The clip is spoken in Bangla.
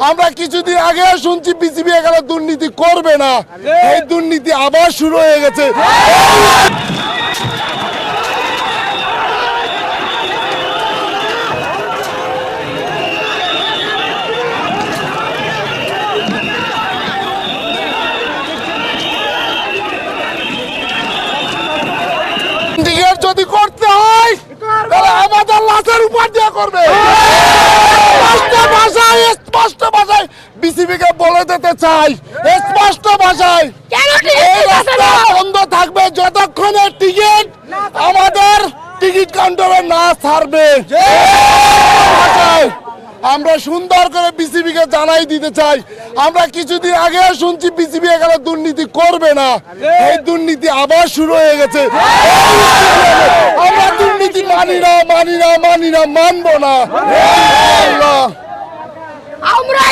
আমরা কিছুদিন আগে শুনছি বিসিবি এখানে দুর্নীতি করবে না, এই দুর্নীতি আবার শুরু হয়ে গেছে। যদি করতে হয় তাহলে আমাদের লাশের উপর দিয়ে করবে। স্পষ্ট ভাষায় বিসিবিকে বলে দিতে চাই, স্পষ্ট ভাষায় এই রাস্তা বন্ধ থাকবে যতক্ষণে টিকিট আমাদের টিকিট কাউন্টারে না ছাড়বে। আমরা সুন্দর করে বিসিবিকে জানাই দিতে চাই, আমরা কিছুদিন আগে শুনছি বিসিবি এখানে দুর্নীতি করবে না, এই দুর্নীতি আবার শুরু হয়ে গেছে। আমরা দুর্নীতি মানবো না। আমরা